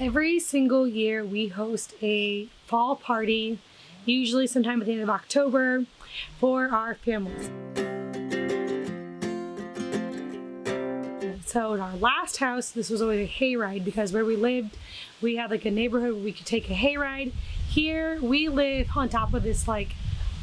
Every single year we host a fall party, usually sometime at the end of October, for our families. So in our last house, this was always a hayride because where we lived, we had like a neighborhood where we could take a hayride. Here we live on top of this like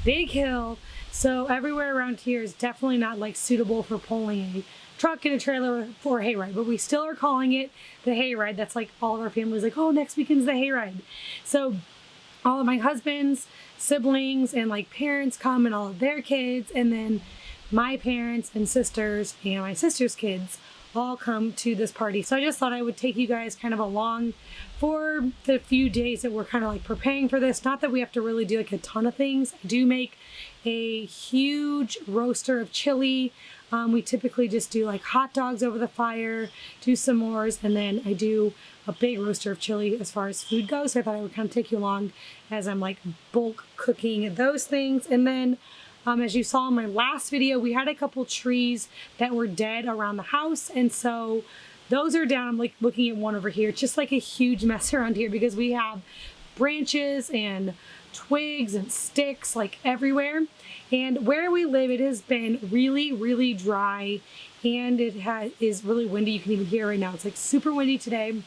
big hill, so everywhere around here is definitely not like suitable for pulling a truck and a trailer for a hayride, but we still are calling it the hayride. That's like all of our families like, oh, next weekend's the hayride. So all of my husband's siblings and like parents come and all of their kids, and then my parents and sisters and my sister's kids all come to this party. So I just thought I would take you guys kind of along for the few days that we're kind of like preparing for this. Not that we have to really do like a ton of things. I do make a huge roaster of chili. We typically just do like hot dogs over the fire, do s'mores, and then I do a big roaster of chili as far as food goes. So I thought I would kind of take you along as I'm like bulk cooking those things. And then as you saw in my last video, we had a couple trees that were dead around the house, and so those are down. I'm like looking at one over here. It's just like a huge mess around here because we have branches and twigs and sticks like everywhere. And where we live, it has been really, really dry, and it is really windy. You can even hear right now. It's like super windy today,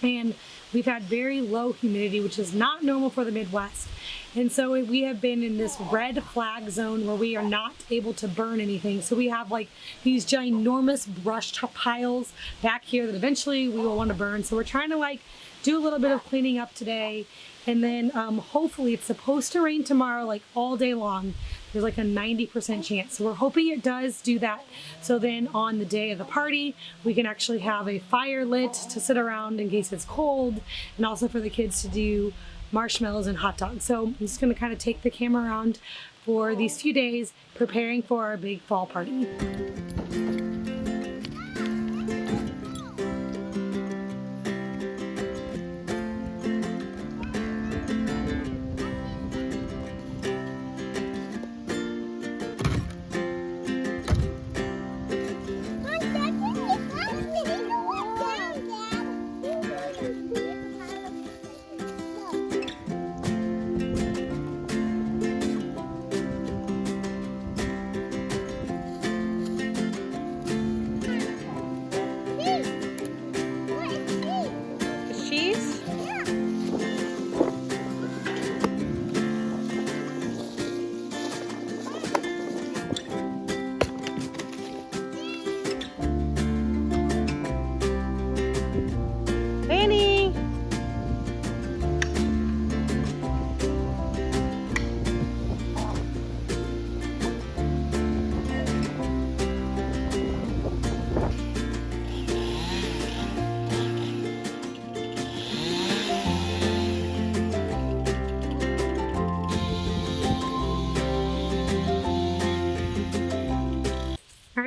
and we've had very low humidity, which is not normal for the Midwest. And so we have been in this red flag zone where we are not able to burn anything. So we have like these ginormous brush piles back here that eventually we will want to burn. So we're trying to like do a little bit of cleaning up today. And then hopefully it's supposed to rain tomorrow, like all day long. There's like a 90% chance. So we're hoping it does do that. So then on the day of the party, we can actually have a fire lit to sit around in case it's cold, and also for the kids to do marshmallows and hot dogs. So I'm just gonna kind of take the camera around for these few days, preparing for our big fall party.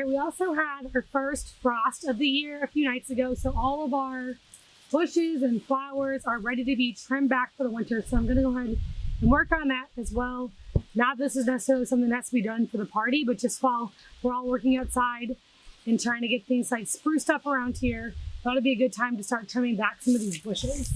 We also had our first frost of the year a few nights ago, so all of our bushes and flowers are ready to be trimmed back for the winter. So I'm going to go ahead and work on that as well. Not this is necessarily something that has to be done for the party, but just while we're all working outside and trying to get things like spruced up around here, thought it'd be a good time to start trimming back some of these bushes.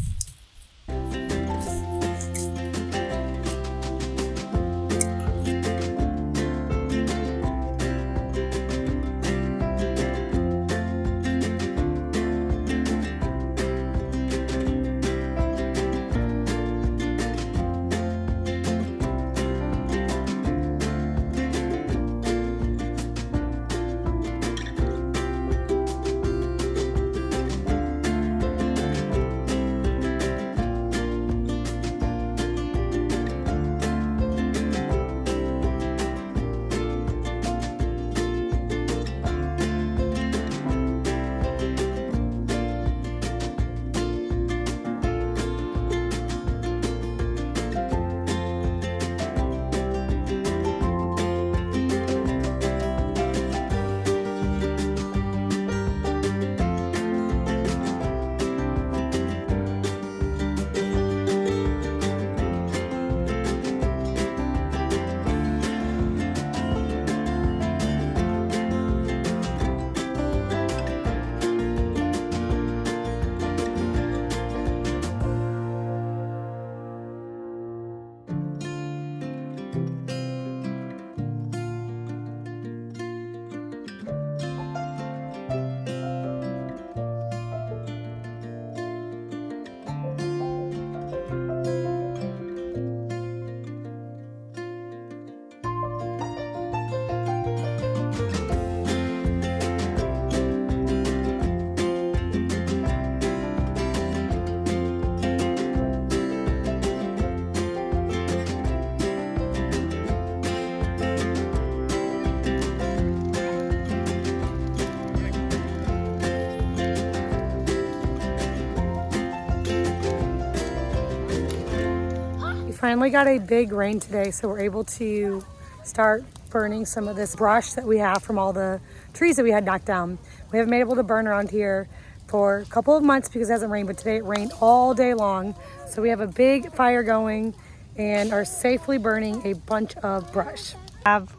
finally got a big rain today, so we're able to start burning some of this brush that we have from all the trees that we had knocked down. We haven't been able to burn around here for a couple of months because it hasn't rained, but today it rained all day long. So we have a big fire going and are safely burning a bunch of brush.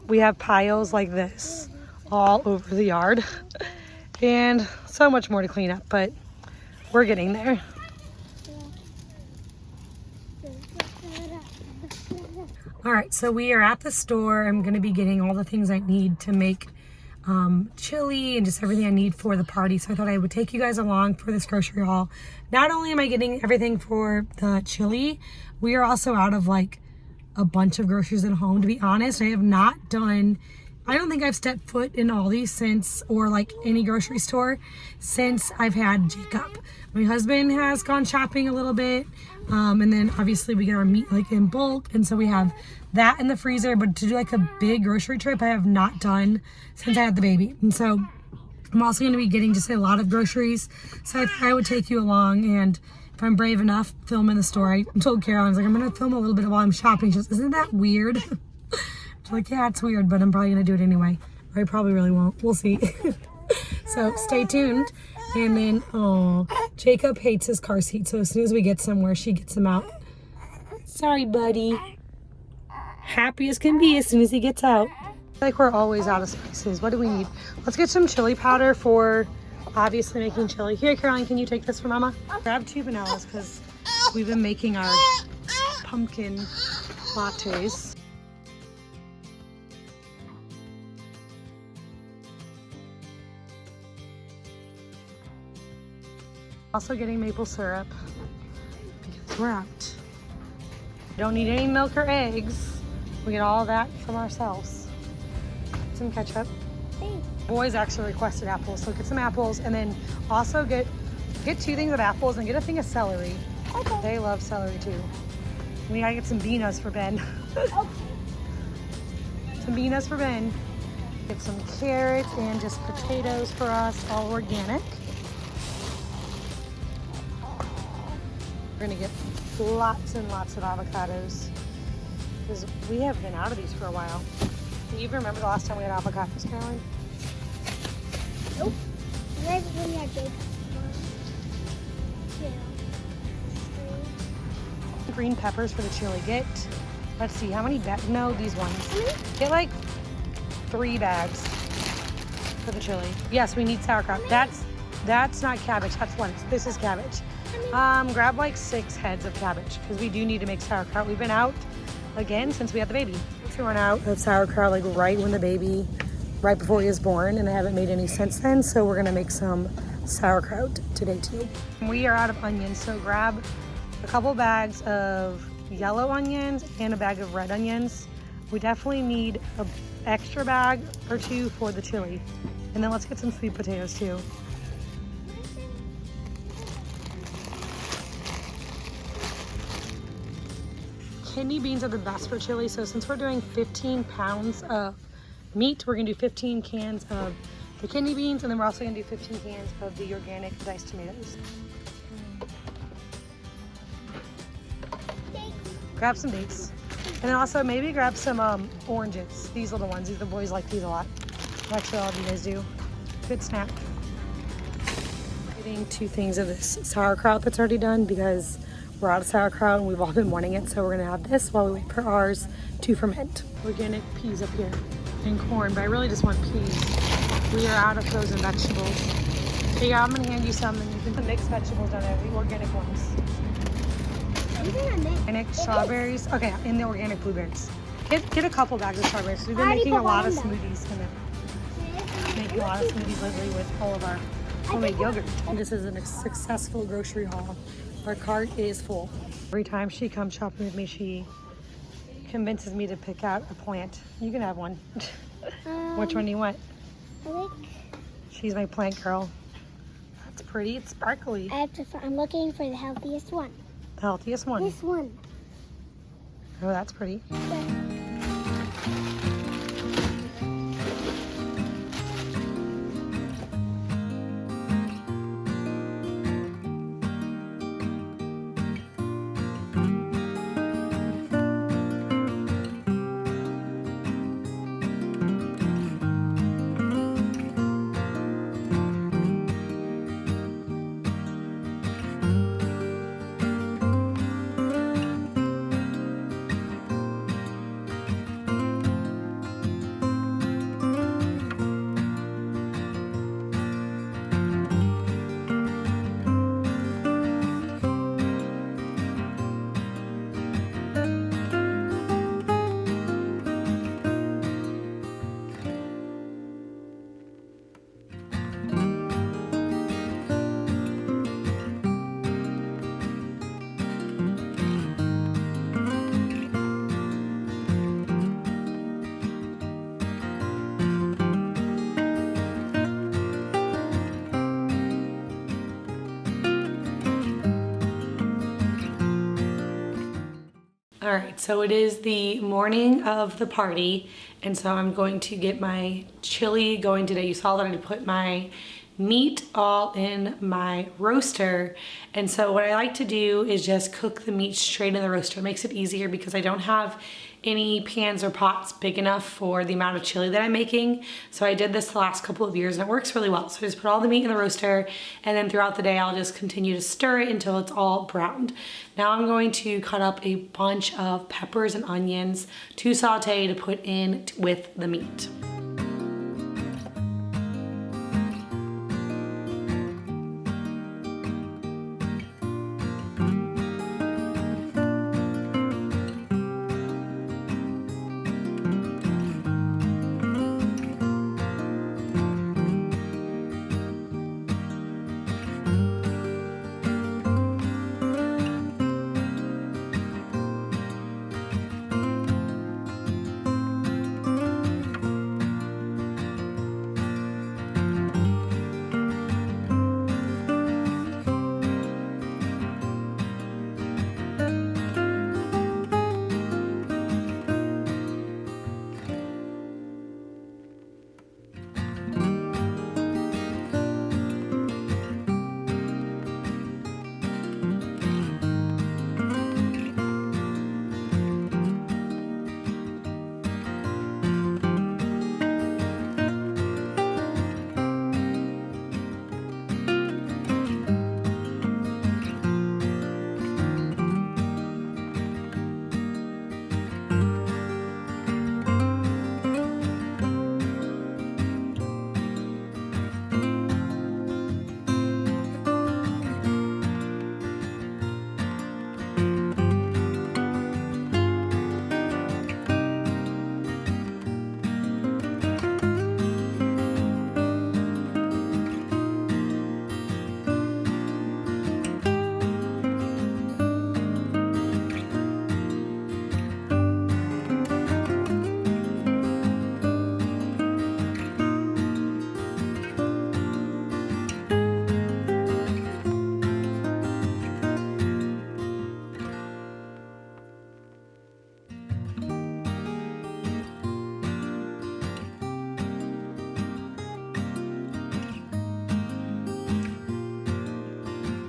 We have piles like this all over the yard and so much more to clean up, but we're getting there. All right, so we are at the store. I'm gonna be getting all the things I need to make chili and just everything I need for the party. So I thought I would take you guys along for this grocery haul. Not only am I getting everything for the chili, we are also out of like a bunch of groceries at home. To be honest, I have not done, I don't think I've stepped foot in Aldi since, or like any grocery store, since I've had Jacob. My husband has gone shopping a little bit, and then obviously we get our meat like in bulk, and so we have that in the freezer. But to do like a big grocery trip, I have not done since I had the baby. And so I'm also going to be getting just a lot of groceries, so I thought I would take you along, and if I'm brave enough, film in the store. I told Carol, I was like, I'm going to film a little bit while I'm shopping. She goes, isn't that weird? She's like, yeah, it's weird, but I'm probably going to do it anyway. Or I probably really won't. We'll see. So stay tuned. And then, oh, Jacob hates his car seat, so as soon as we get somewhere, she gets him out. Sorry, buddy. Happy as can be as soon as he gets out. Like we're always out of spices. What do we need? Let's get some chili powder for obviously making chili. Here, Caroline, can you take this for Mama? Grab 2 bananas because we've been making our pumpkin lattes. Also getting maple syrup because we're out. Don't need any milk or eggs. We get all that from ourselves. Some ketchup. Boys actually requested apples, so get some apples, and then also get 2 things of apples and get a thing of celery. Okay. They love celery too. We gotta get some beanas for Ben. Okay. Some beanas for Ben. Get some carrots and just potatoes for us, all organic. We're gonna get lots and lots of avocados because we have been out of these for a while. Do you even remember the last time we had avocados, Caroline? Nope. We had big green peppers for the chili. Get, let's see, how many bags? No, these ones. Get like 3 bags for the chili. Yes, we need sauerkraut. That's not cabbage, that's lettuce. This is cabbage. Grab like 6 heads of cabbage because we do need to make sauerkraut. We've been out again since we had the baby. We run out of sauerkraut like right before he was born, and I haven't made any since then, so we're gonna make some sauerkraut today too. We are out of onions, so grab a couple bags of yellow onions and a bag of red onions. We definitely need an extra bag or 2 for the chili. And then let's get some sweet potatoes too. Kidney beans are the best for chili, so since we're doing 15 pounds of meat, we're gonna do 15 cans of the kidney beans, and then we're also gonna do 15 cans of the organic diced tomatoes. Grab some dates. And then also maybe grab some oranges. These little ones, the boys like these a lot. Actually, all of you guys do. Good snack. Getting 2 things of this sauerkraut that's already done because we're out of sauerkraut and we've all been wanting it, so we're gonna have this while we wait for ours to ferment. Organic peas up here and corn, but I really just want peas. We are out of frozen vegetables. Hey, yeah, I'm gonna hand you some, and you can mix vegetables down there, the organic ones. Organic strawberries, okay, and the organic blueberries. Get a couple bags of strawberries. We've been making a lot of smoothies making a lot of smoothies lately with all of our homemade yogurt. And this is a successful grocery haul. Our cart is full. Every time she comes shopping with me, she convinces me to pick out a plant. You can have one. Which one do you want? She's my plant girl. That's pretty. It's sparkly. I'm looking for the healthiest one. The healthiest one? This one. Oh, that's pretty. All right, so it is the morning of the party, and so I'm going to get my chili going today. You saw that I put my meat all in my roaster, and so what I like to do is just cook the meat straight in the roaster. It makes it easier because I don't have any pans or pots big enough for the amount of chili that I'm making. So I did this the last couple of years and it works really well. So I just put all the meat in the roaster, and then throughout the day I'll just continue to stir it until it's all browned. Now I'm going to cut up a bunch of peppers and onions to saute to put in with the meat.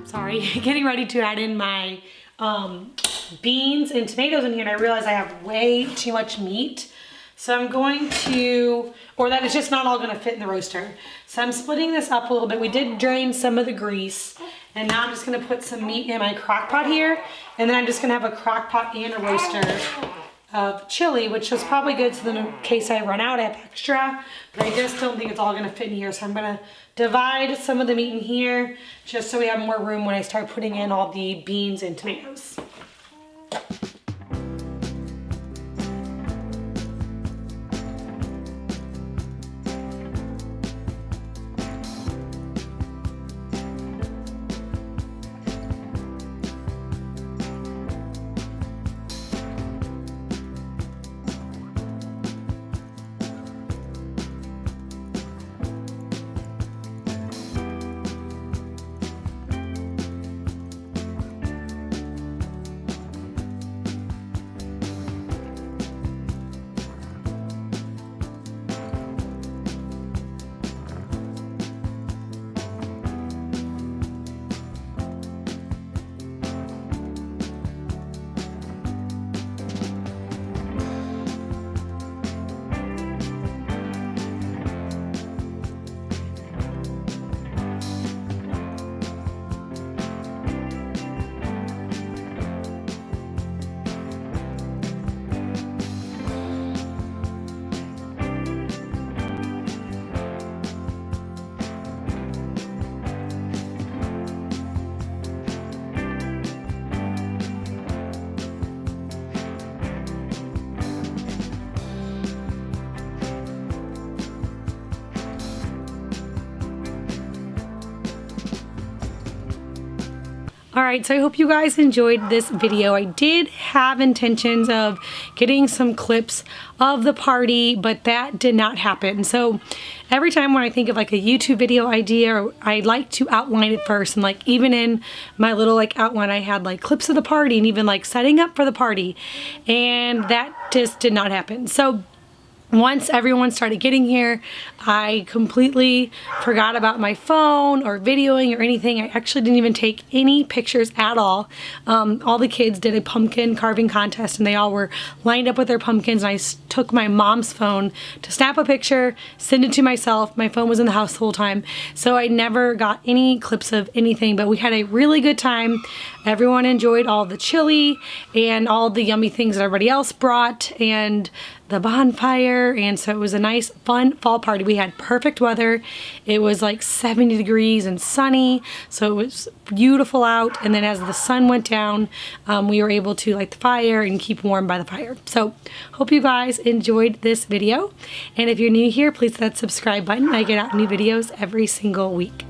Sorry, getting ready to add in my beans and tomatoes in here, and I realize I have way too much meat. So I'm going to, or that it's just not all gonna fit in the roaster. So I'm splitting this up a little bit. We did drain some of the grease, and now I'm just gonna put some meat in my crock pot here, and then I'm just gonna have a crock pot and a roaster of chili, which is probably good so then in case I run out I have extra, but I just don't think it's all gonna fit in here. So I'm gonna divide some of the meat in here just so we have more room when I start putting in all the beans and tomatoes. Alright, so I hope you guys enjoyed this video. I did have intentions of getting some clips of the party, but that did not happen. So every time when I think of like a YouTube video idea, I like to outline it first, and like even in my little like outline I had like clips of the party and even like setting up for the party, and that just did not happen. So once everyone started getting here, I completely forgot about my phone or videoing or anything. I actually didn't even take any pictures at all. All the kids did a pumpkin carving contest, and they all were lined up with their pumpkins, and I took my mom's phone to snap a picture, send it to myself. My phone was in the house the whole time, so I never got any clips of anything, but we had a really good time. Everyone enjoyed all the chili and all the yummy things that everybody else brought, and the bonfire, and so it was a nice fun fall party. We had perfect weather. It was like 70 degrees and sunny, so it was beautiful out. And then as the sun went down, we were able to light the fire and keep warm by the fire. So hope you guys enjoyed this video, and if you're new here, please hit that subscribe button. I get out new videos every single week.